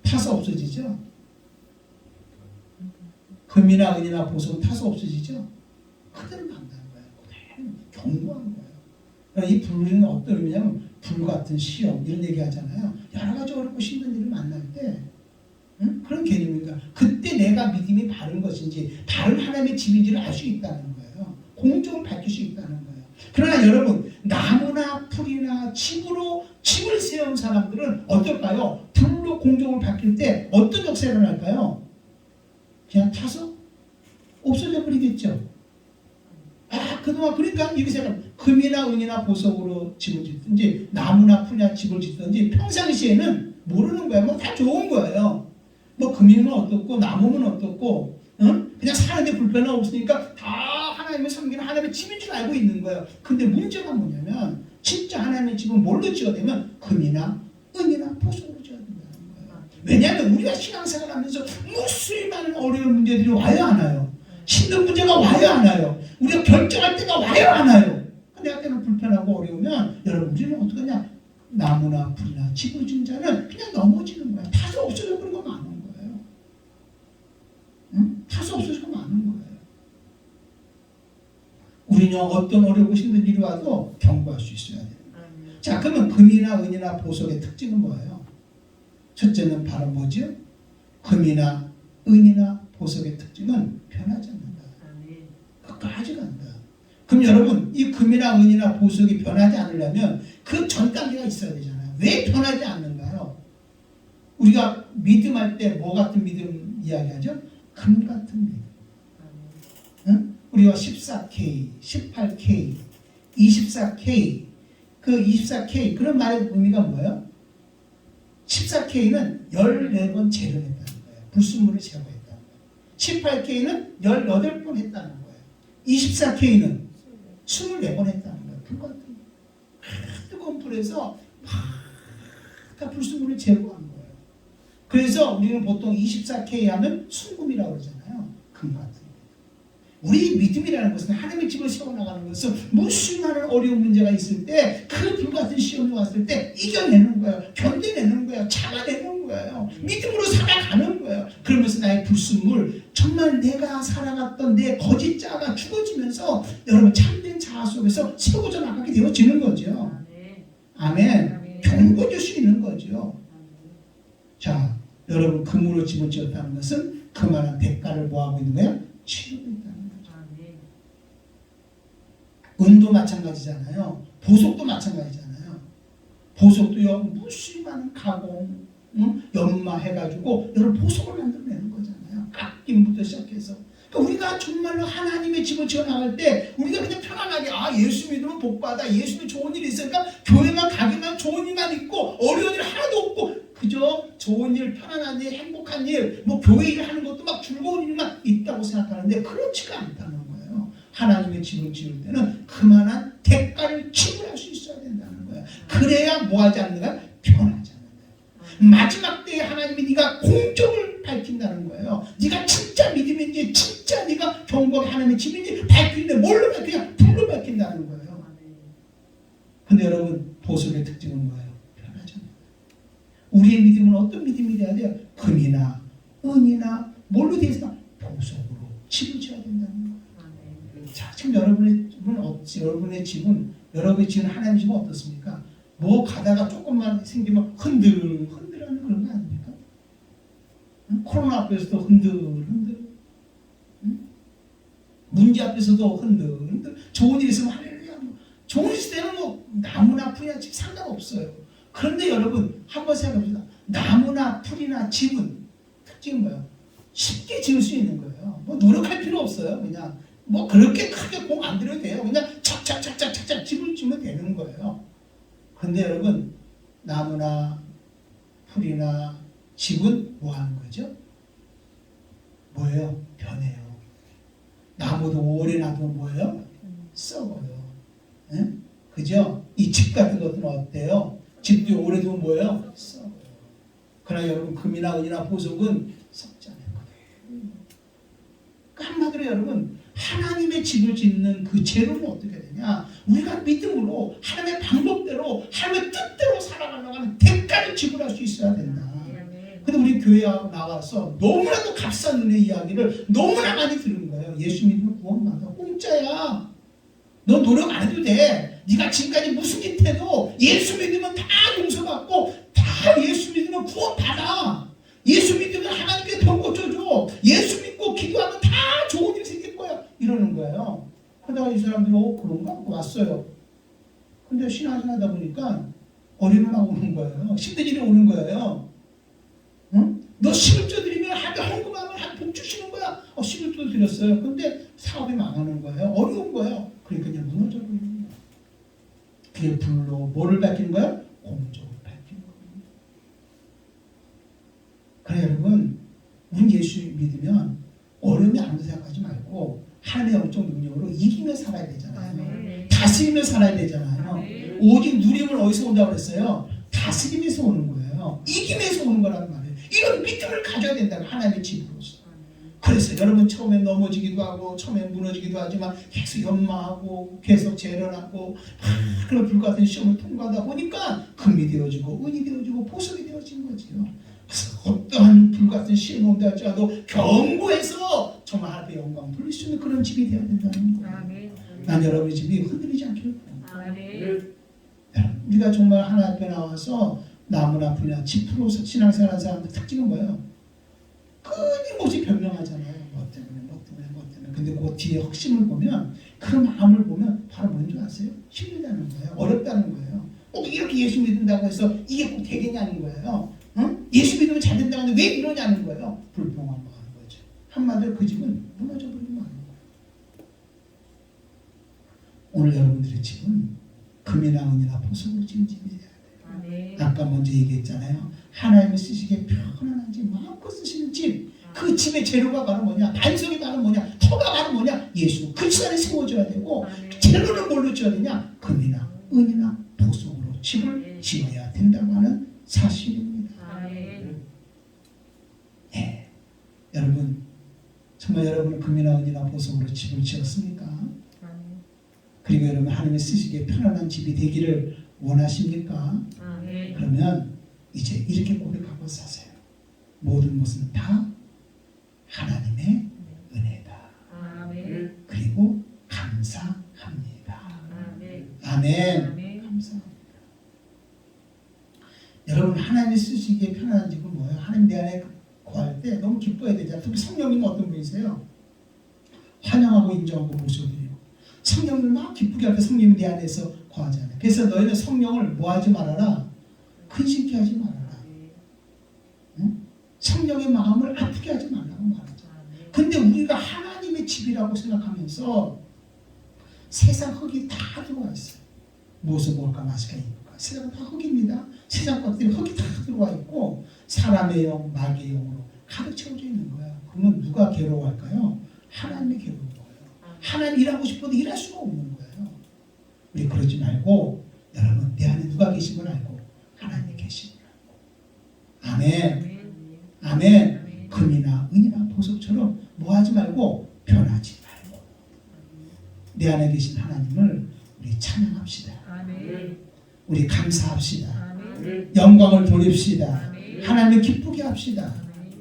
타서 없어지죠? 금이나 은이나 보석은 타서 없어지죠? 그대로 간다는 거예요. 그대로 견고한 거예요. 그러니까 이 불은 어떤 의미냐면 불 같은 시험, 이런 얘기 하잖아요. 여러 가지 어렵고 힘든 일을 만날 때 그런 개념입니다. 그때 내가 믿음이 바른 것인지 바른 하나님의 집인지를 알 수 있다는 거예요. 공적을 밝힐 수 있다는 거예요. 그러나 여러분, 나무나 풀이나 집으로 집을 세운 사람들은 어떨까요? 불로 공적을 밝힐 때 어떤 역사가 일어날까요? 그냥 타서 없어져 버리겠죠. 아, 그동안 그러니까 이렇게 생각하면 금이나 은이나 보석으로 집을 짓든지 나무나 풀이나 집을 짓든지 평상시에는 모르는 거예요. 뭐 다 좋은 거예요. 뭐 금이면 어떻고 나무면 어떻고, 그냥 사는데 불편함 없으니까 다 하나님의 섬기는 하나님의 집인 줄 알고 있는 거예요. 근데 문제가 뭐냐면 진짜 하나님의 집은 뭘로 지어야 되면 금이나 은이나 보석으로 지어야 된다는 거예요. 왜냐하면 우리가 신앙생활 하면서 무수히 많은 어려운 문제들이 와요, 안 와요? 힘든 문제가 와요, 안 와요? 우리가 결정할 때가 와요, 안 와요? 내가 때는 불편하고 어려우면 여러분, 우리는 어떻게 하냐? 나무나 풀이나 집을 진 자는 그냥 넘어지는 거야. 타서 없어져 버리는 거 많은 거예요. 타서 없어지고 많은 거예요. 우리는 어떤 어렵고 힘든 일이 와도 경고할 수 있어야 돼요. 자, 그러면 금이나 은이나 보석의 특징은 뭐예요? 첫째는 바로 뭐죠? 금이나 은이나 보석의 특징은 변하지 않는다. 끝까지 간다. 그럼 여러분, 이 금이나 은이나 보석이 변하지 않으려면 그 전 단계가 있어야 되잖아요. 왜 변하지 않는가요? 우리가 믿음할 때 뭐 같은 믿음 이야기하죠? 금 같은 믿음. 응? 우리가 14K, 18K, 24K, 그 24K, 그런 말의 의미가 뭐예요? 14K는 14번 재련했다는 거예요. 불순물을 제거했다는 거예요. 18K는 18번 했다는 거예요. 24K는 24번 했다는 거예요. 불 같은 뜨거운 불에서 다 불순물을 제거한 거예요. 그래서 우리는 보통 24K 하면 순금이라고 그러잖아요. 금 같은. 우리 믿음이라는 것은 하나님의 집을 세워나가는 것은 무슨 많은 어려운 문제가 있을 때 그 불같은 시험이 왔을 때 이겨내는 거예요. 견뎌내는 거예요. 참아내는 거예요. 믿음으로 살아가는 거예요. 그러면서 나의 불순물, 정말 내가 살아갔던 내 거짓 자가 죽어지면서 여러분 참된 자아 속에서 세워져 나가게 되어지는 거죠. 아멘. 견고해질 수 있는 거죠. 자, 여러분, 금으로 집을 지었다는 것은 그만한 대가를 뭐하고 있는 거예요? 치르고 있다는 거죠. 은도 마찬가지잖아요. 보석도 마찬가지잖아요. 보석도요, 무수히 많은 가공, 연마해가지고 여러분 보석을 만들어내는 거잖아요. 깎임부터 시작해서. 그러니까 우리가 정말로 하나님의 집을 지어나갈 때 우리가 그냥 편안하게, 아, 예수 믿으면 복받아, 예수 믿으면 좋은 일이 있으니까 교회만 가기만 좋은 일만 있고 어려운 일 하나도 없고 그저 좋은 일, 편안한 일, 행복한 일, 뭐 교회 일 하는 것도 막 즐거운 일만 있다고 생각하는데 그렇지가 않다는 거예요. 하나님의 집을 지을 때는 그만한 대가를 지불할 수 있어야 된다는 거예요. 그래야 뭐하지 않는가? 변하지 않는다. 마지막 때에 하나님이 네가 공적을 밝힌다는 거예요. 네가 진짜 믿음인지 진짜 네가 경고하게 하나님의 집인지 밝히는데 뭘로 밝히냐? 불로 밝힌다는 거예요. 근데 여러분 보석의 특징은 뭐예요? 변하죠. 우리의 믿음은 어떤 믿음이 돼야 돼요? 금이나 은이나 뭘로 되어 있으나 보석으로 집을 지어야 된다는 거예요. 자, 지금 여러분의 집은 어찌? 여러분의 집은 하나님의 집은 어떻습니까? 뭐 가다가 조금만 생기면 흔들하는 그런 거 아닙니까? 응? 코로나 앞에서도 흔들. 응? 문제 앞에서도 흔들. 좋은 일 있으면 할렐루야. 좋은 일 있을 때는 뭐 나무나 풀이나 집 상관없어요. 그런데 여러분 한번 생각해봅시다. 나무나 풀이나 집은 특징은 뭐예요? 쉽게 지을 수 있는 거예요. 뭐 노력할 필요 없어요. 그냥 뭐 그렇게 크게 공 안 들여도 돼요. 그냥 착착 집을 지으면 되는 거예요. 근데 여러분 나무나 풀이나 집은 뭐 하는 거죠? 뭐예요? 변해요. 나무도 오래 놔두면 뭐예요? 썩어요. 네? 그죠? 이 집 같은 것들은 어때요? 집도 오래 두면 뭐예요? 썩어요. 그러나 여러분 금이나 은이나 보석은 썩지 않을 거예요. 한마디로 여러분 하나님의 집을 짓는 그 재료는 어떻게 되냐? 우리가 믿음으로 하나님의 방법대로 하나님의 뜻대로 살아가려고 하는 대가를 지불할 수 있어야 된다. 근데 우리 교회에 나와서 너무나도 값싼 은혜 이야기를 너무나 많이 들은 거예요. 예수 믿으면 구원받아. 공짜야. 너 노력 안 해도 돼. 네가 지금까지 무슨 짓 해도 예수 믿으면 다 용서받고 다 예수 믿으면 구원받아. 예수 믿으면 하나님께 병 고쳐줘. 예수 믿고 기도하면 다 좋은 일 생길 거야. 이러는 거예요. 그러다가 이 사람들이 그런가? 왔어요. 근데 신앙생활 하다 보니까 어려움이 막 오는 거예요. 힘든 일이 오는 거예요. 응? 너 11조 드리면 헌금하면 한 복 주시는 거야. 11조 드렸어요. 근데 사업이 망하는 거예요. 어려운 거예요. 그러니까 그냥 무너져 버리는 거예요. 그게 불로 뭐를 밝히는 거예요? 공적을 밝히는 거예요. 그래 여러분 우리 예수 믿으면 어려움이 아무도 생각하지 말고 하나님의 영적 능력으로 이기며 살아야 되잖아요. 다스리며 살아야 되잖아요. 오직 누림은 어디서 온다고 그랬어요? 다스림에서 오는 거예요. 이김에서 오는 거라는 말이에요. 이런 믿음을 가져야 된다고 하나님의 집으로서. 그래서 여러분 처음에 넘어지기도 하고 처음에 무너지기도 하지만 계속 연마하고 계속 재련하고 그런 불같은 시험을 통과하다 보니까 금이 되어지고 은이 되어지고 보석이 되어진 거지요. 그래서 어떠한 불같은 시험이 온다 할지라도 경고해서 정말 하나님의 영광 돌릴 수 있는 그런 집이 되어야 된다는 거예요. 난 여러분의 집이 흔들리지 않기를 바랍니다. 우리가 정말 하나님 앞에 나와서 나무나 풀이나 집으로서 신앙생활하는 사람들 특징은 뭐예요? 끊임없이 변명하잖아요. 뭐 때문에. 근데 그 뒤에核심을 보면 그 마음을 보면 바로 뭔지 아세요? 힘들다는 거예요. 어렵다는 거예요. 꼭 이렇게 예수 믿는다고 해서 이게 꼭 되겠냐는 거예요. 응? 예수 믿으면 잘 된다고 하는데 왜 이러냐는 거예요. 불평하고 하는 거죠. 한마디로 그 집은 무너져 버리면 하는 거예요. 오늘 여러분들의 집은 금이나 은이나 보석으로 지은 집이 돼야 돼요. 아까 먼저 얘기했잖아요. 하나님이 쓰시기에 편안한 집, 마음껏 쓰시는 집. 그 집의 재료가 바로 뭐냐? 반석이 바로 뭐냐? 터가 바로 뭐냐? 예수. 그 시간에 세워져야 되고 재료는 뭘로 지어야 되냐? 금이나 은이나 보석으로 집을 지어야 된다고 하는 사실입니다. 네. 여러분 정말 여러분은 금이나 은이나 보석으로 집을 지었습니까? 그리고 여러분 하나님이 쓰시기에 편안한 집이 되기를 원하십니까? 그러면 이제 이렇게 고백하고 사세요. 모든 것은 다 하나님의 은혜다. 그리고 감사합니다. 아멘. 감사합니다. 여러분 하나님이 쓰시기에 편안한 집은 뭐예요? 하나님 내 안에 거할 때 너무 기뻐야 되잖아요. 특히 성령님은 어떤 분이세요? 환영하고 인정하고 모셔드리고 성령을 막 기쁘게 할 때 성령이 내 안에서 거하잖아요. 그래서 너희는 성령을 뭐 하지 말아라? 근심케 하지 말아라. 응? 성령의 마음을 아프게 하지 말라고 말하죠. 근데 우리가 하나님의 집이라고 생각하면서 세상 흙이 다 들어와 있어요. 무엇을 먹을까 마실까 입을까. 세상은 다 흙입니다. 세상 것들이 흙이 다 들어와 있고 사람의 영, 마귀의 영으로 가득 채워져 있는 거야. 그러면 누가 괴로워할까요? 하나님이 괴로운 거예요. 하나님 일하고 싶어도 일할 수가 없는 거예요. 우리 그러지 말고 여러분 내 안에 누가 계신 걸 알고 하나님이 계신 걸 알고 아멘. 아멘. 영석처럼 뭐 하지 말고 변하지 말고 내 안에 계신 하나님을 우리 찬양합시다. 우리 감사합시다. 영광을 돌립시다. 하나님을 기쁘게 합시다.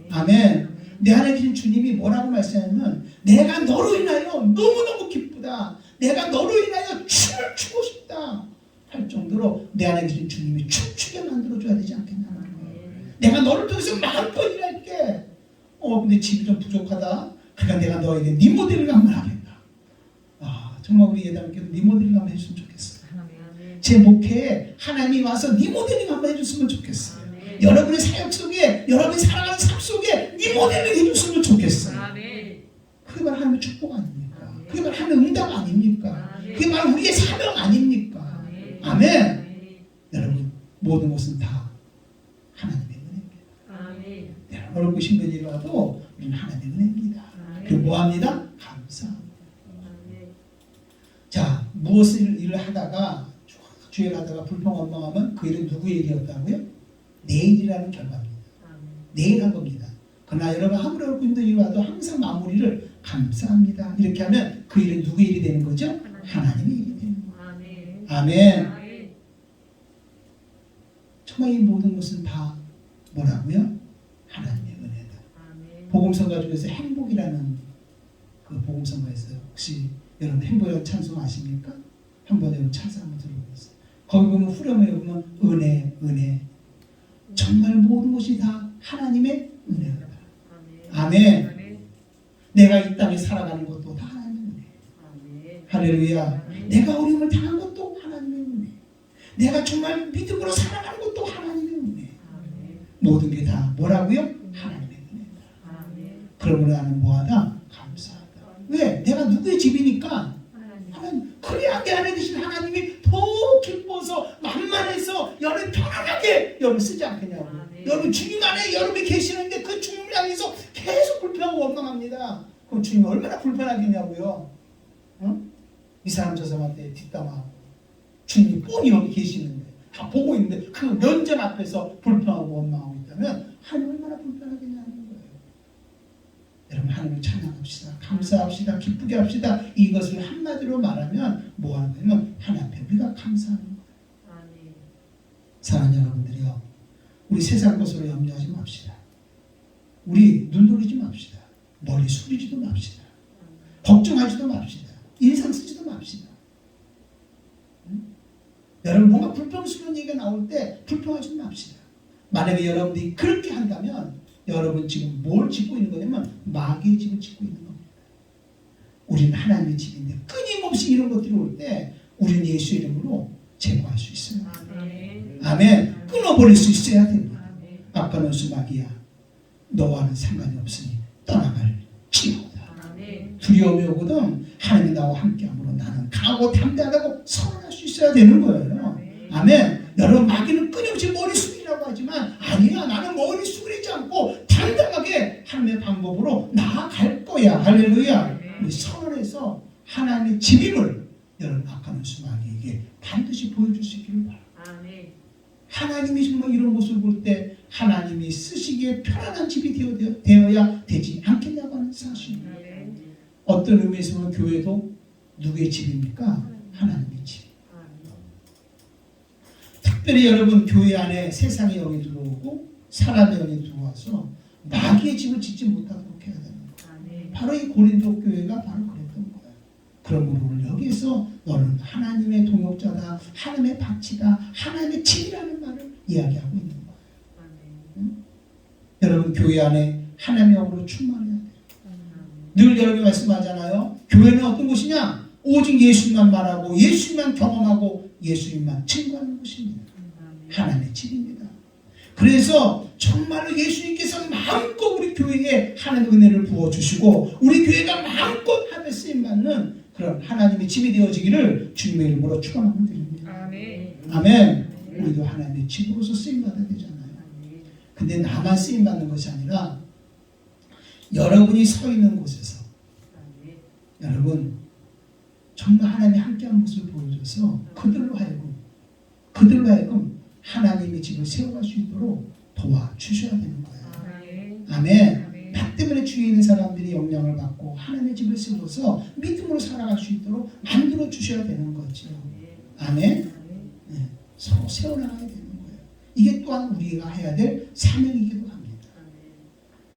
아멘. 내 안에 계신 주님이 뭐라고 말씀하냐면 내가 너로 인하여 너무너무 기쁘다. 내가 너로 인하여 춤을 추고 싶다 할 정도로 내 안에 계신 주님이 춤추게 만들어줘야 되지 않겠냐. 내가 너를 통해서 마음껏 일할게. 근데 집이 좀 부족하다. 그러니까 내가 너에게 리모델링 한번 하겠다. 정말 우리 예담께도 리모델링 한번 해줬으면 좋겠어요. 제 목회에 하나님이 와서 리모델링 한번 해줬으면 좋겠어요. 여러분의 사역 속에, 여러분이 살아가는 삶 속에 리모델링 해줬으면 좋겠어요. 그게 바로 하나님의 축복 아닙니까? 그게 바로 하나님의 응답 아닙니까? 그게 바로 우리의 사명 아닙니까? 아멘. 여러분 모든 것은 다 하나님의 은혜입니다. 여러분 어렵고 힘든 일이 와도 우리는 하나님의 은혜입니다. 그리고 뭐합니다? 감사합니다. 자, 무엇을 일을 하다가 주의를 하다가 불평원망하면 그 일은 누구의 일이었다고요? 내 일이라는 결과입니다. 내일 한 겁니다. 그러나 여러분 아무리 어렵고 힘든 일이 와도 항상 마무리를 감사합니다. 이렇게 하면 그 일은 누구의 일이 되는 거죠? 하나님의 일이 되는 거예요. 아멘. 정말 이 모든 것은 다 뭐라고요? 하나님의 은혜다. 복음성가 중에서 행복이라는 그 복음성가에서 혹시 여러분 행복이라는 찬송 아십니까? 한번 여러분 찬송 한번 들어보세요. 거기 보면 후렴에 보면 은혜 정말 모든 것이 다 하나님의 은혜다. 아멘. 내가 이 땅에 살아가는 것도 다 하나님의 은혜. 할렐루야. 내가 어려움을 당한 것도 하나님의 은혜. 내가 정말 믿음으로 살아가는 것도 하나님의 은혜. 모든 게 다 뭐라고요? 하나님의 은혜다. 그러므로 나는 뭐하다? 감사하다. 왜? 내가 누구의 집이니까 하나님. 그래야 내 안에 계신 하나님이 더 기뻐서 만만해서 여러분 편안하게 여러분 쓰지 않겠냐고. 여러분 주님 안에 여러분이 계시는데 그 주님을 향해서 계속 불평하고 원망합니다. 그럼 주님이 얼마나 불편하겠냐고요. 이 사람 저 사람한테 뒷담화하고 주님이 뻔히 여기 계시는데 다 보고 있는데 그 면전 앞에서 불평하고 원망하고 있다면 하나님 얼마나 불편하겠냐는 거예요. 여러분 하나님을 찬양합시다. 감사합시다. 기쁘게 합시다. 이것을 한마디로 말하면 뭐 하는 거냐면 하나님 앞에 우리가 감사하는 거예요. 사랑하는 여러분들이요. 우리 세상 것으로 염려하지 맙시다. 우리 눈 돌리지 맙시다. 머리 숙이지도 맙시다. 걱정하지도 맙시다. 인상 쓰지도 맙시다. 여러분 뭔가 불평스러운 얘기가 나올 때 불평하지도 맙시다. 만약에 여러분들이 그렇게 한다면 여러분 지금 뭘 짓고 있는 거냐면 마귀의 집을 짓고 있는 겁니다. 우리는 하나님의 집인데 끊임없이 이런 것들이 올 때 우리는 예수 이름으로 제거할 수 있어요. 아멘. 끊어버릴 수 있어야 됩니다. 아까는 수마귀야 너와는 상관이 없으니 떠나갈 지어다. 두려움이 오거든 하나님이 나와 함께함으로 나는 강하고 담대하다고 선언할 수 있어야 되는 거예요. 아멘. 여러분 마귀는 끊임없이 머리 숙이라고 하지만 아니야 나는 머리 숙이지 않고 당당하게 하나님의 방법으로 나아갈 거야. 할렐루야. 우리 선언해서 하나님의 집임을 여러분 아까는 수마귀에게 반드시 보여줄 수 있기를 바랍니다. 하나님이 정말 이런 모습을 볼 때 하나님이 쓰시기에 편안한 집이 되어야 되지 않겠냐고 하는 사실입니다. 어떤 의미에서는 교회도 누구의 집입니까? 하나님의 집. 특별히 여러분 교회 안에 세상의 영이 들어오고 사람의 영이 들어와서 마귀의 집을 짓지 못하도록 해야 되는 거예요. 바로 이 고린도 교회가 바로 그랬던 거예요. 그러므로 오늘 여기에서 너는 하나님의 동역자다, 하나님의 밭이다, 하나님의 집이라는 말을 이야기하고 있는 거예요. 여러분 교회 안에 하나님의 영으로 충만해야 돼요. 늘 여러분이 말씀하잖아요. 교회는 어떤 곳이냐? 오직 예수님만 말하고 예수님만 경험하고 예수님만 증거하는 곳입니다. 하나님의 집입니다. 그래서 정말로 예수님께서 마음껏 우리 교회에 하나님의 은혜를 부어주시고 우리 교회가 마음껏 하며 쓰임받는 그런 하나님의 집이 되어지기를 주님의 이름으로 축원하면 드립니다. 아멘. 우리도 하나님의 집으로서 쓰임받아야 되잖아요. 근데 나만 쓰임받는 것이 아니라 여러분이 서 있는 곳에서 여러분 정말 하나님이 함께한 모습을 보여줘서 그들로 하여금 하나님의 집을 세워갈 수 있도록 도와주셔야 되는 거예요. 아멘. 나 나 때문에 주위에 있는 사람들이 영향을 받고 하나님의 집을 세워서 믿음으로 살아갈 수 있도록 만들어 주셔야 되는 거죠. 아멘. 네. 서로 세워나가야 되는 거예요. 이게 또한 우리가 해야 될 사명이기도 합니다.